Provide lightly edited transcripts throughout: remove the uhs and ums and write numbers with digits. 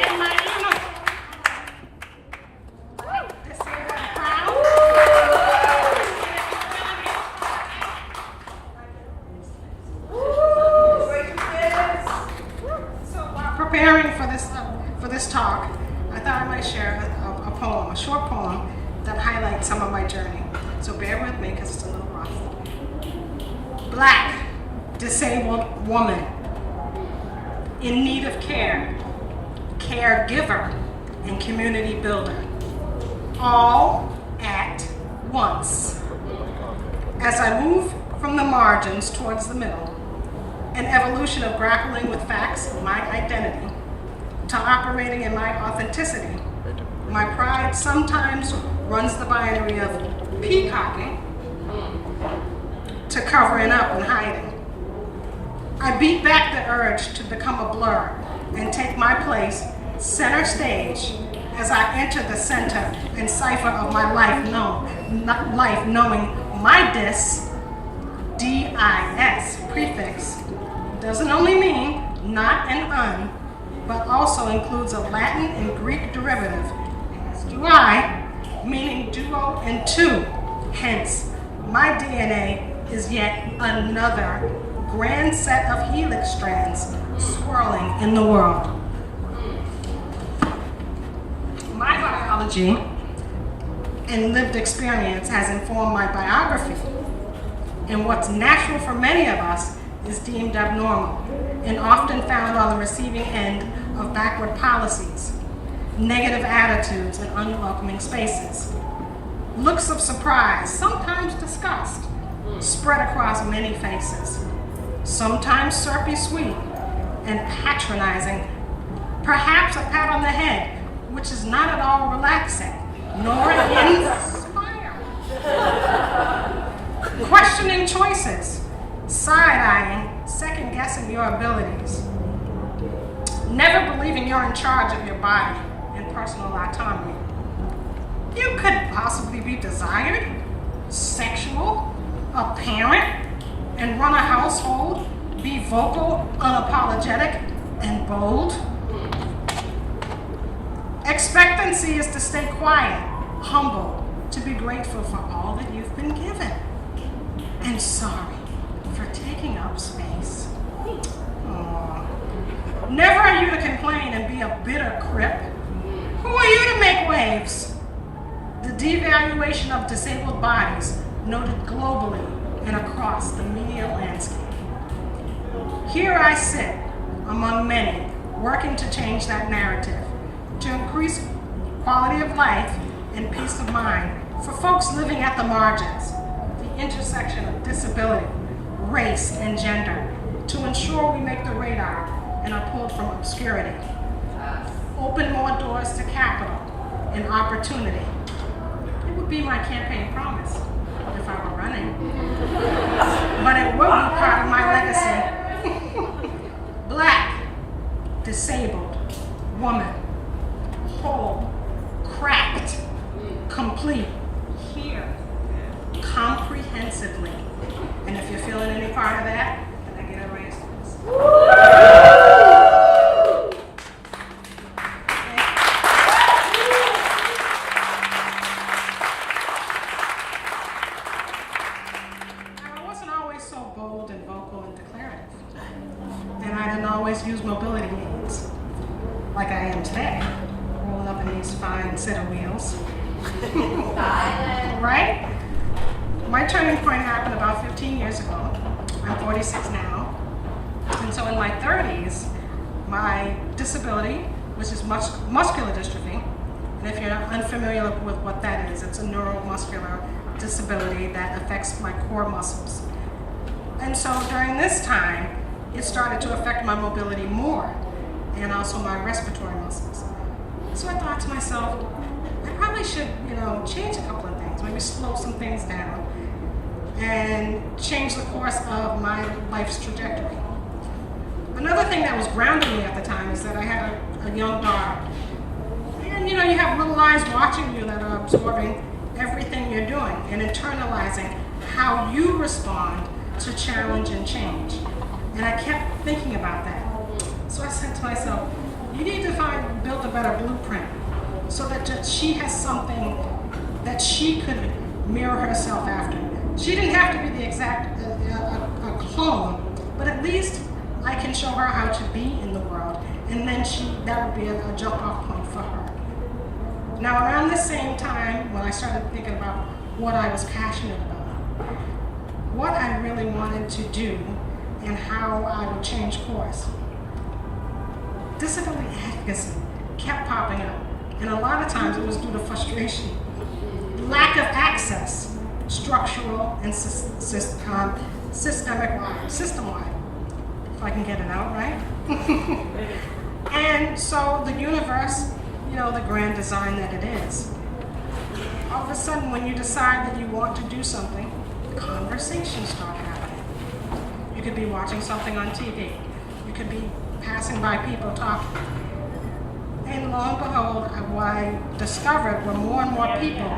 And my inner disabled crown. So while preparing for this talk, I thought I might share a poem, a short poem that highlights some of my journey. So bear with me because it's a little rough. Black, disabled woman, in need of care, caregiver, and community builder, all at once. As I move from the margins towards the middle, an evolution of grappling with facts of my identity to operating in my authenticity, my pride sometimes runs the binary of peacocking to covering up and hiding. I beat back the urge to become a blur and take my place center stage as I enter the center and cipher of my life, knowing my D-I-S prefix doesn't only mean not and un, but also includes a Latin and Greek derivative, as do I, meaning duo and two. Hence, my DNA is yet another grand set of helix strands swirling in the world. My biology and lived experience has informed my biography, and what's natural for many of us is deemed abnormal and often found on the receiving end of backward policies, negative attitudes, and unwelcoming spaces. Looks of surprise, sometimes disgust, spread across many faces. Sometimes syrupy sweet and patronizing, perhaps a pat on the head, which is not at all relaxing, nor inspiring. Questioning choices, side-eyeing, second-guessing your abilities, never believing you're in charge of your body and personal autonomy. You could possibly be desired, sexual, a parent, and run a household, be vocal, unapologetic, and bold. Expectancy is to stay quiet, humble, to be grateful for all that you've been given, and sorry for taking up space. Aww. Never are you to complain and be a bitter crip. Who are you to make waves? The devaluation of disabled bodies noted globally and across the media landscape. Here I sit among many, working to change that narrative, to increase quality of life and peace of mind for folks living at the margins, the intersection of disability, race, and gender, to ensure we make the radar and are pulled from obscurity. Open more doors to capital and opportunity. It would be my campaign promise if I were running. But it will be part of my legacy. Black, disabled, woman, whole, cracked, complete, here, comprehensively. And if you're feeling any part of that, then I get a raise for this. Use mobility aids like I am today, rolling up in these fine set of wheels. Right? My turning point happened about 15 years ago. I'm 46 now. And so in my 30s, my disability, which is muscular dystrophy, and if you're unfamiliar with what that is, it's a neuromuscular disability that affects my core muscles. And so during this time, it started to affect my mobility more, and also my respiratory muscles. So I thought to myself, I probably should, change a couple of things, maybe slow some things down, and change the course of my life's trajectory. Another thing that was grounding me at the time is that I had a young daughter. And you have little eyes watching you that are absorbing everything you're doing and internalizing how you respond to challenge and change. And I kept thinking about that. So I said to myself, you need to build a better blueprint so that she has something that she could mirror herself after. She didn't have to be the exact a clone, but at least I can show her how to be in the world, and then that would be a jump-off point for her. Now, around the same time, when I started thinking about what I was passionate about, what I really wanted to do, and how I would change course, disability advocacy kept popping up, and a lot of times it was due to frustration, lack of access, structural and system-wide, if I can get it out right. And so the universe, the grand design that it is, all of a sudden when you decide that you want to do something, conversations start happening. You could be watching something on TV. You could be passing by people talking. And lo and behold, what I discovered were more and more people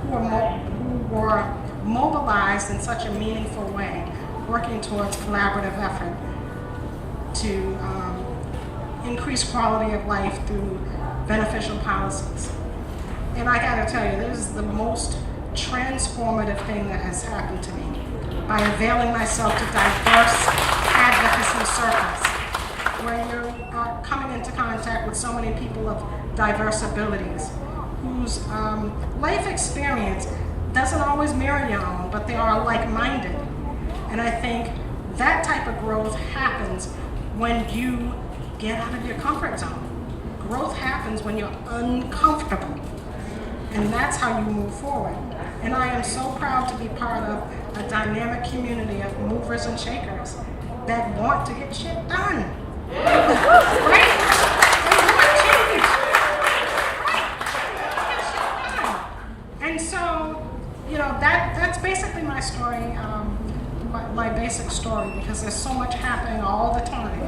who were mobilized in such a meaningful way, working towards collaborative effort to increase quality of life through beneficial policies. And I gotta tell you, this is the most transformative thing that has happened to me by availing myself to diverse advocacy circles, where you're coming into contact with so many people of diverse abilities, whose life experience doesn't always mirror your own, but they are like-minded. And I think that type of growth happens when you get out of your comfort zone. Growth happens when you're uncomfortable. And that's how you move forward. And I am so proud to be part of a dynamic community of movers and shakers that want to get shit done. Right? They want change. Right? And so, that's basically my story, my basic story, because there's so much happening all the time.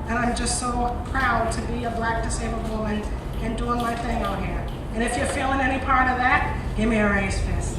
And I'm just so proud to be a Black disabled woman and doing my thing out here. And if you're feeling any part of that, give me a raised fist.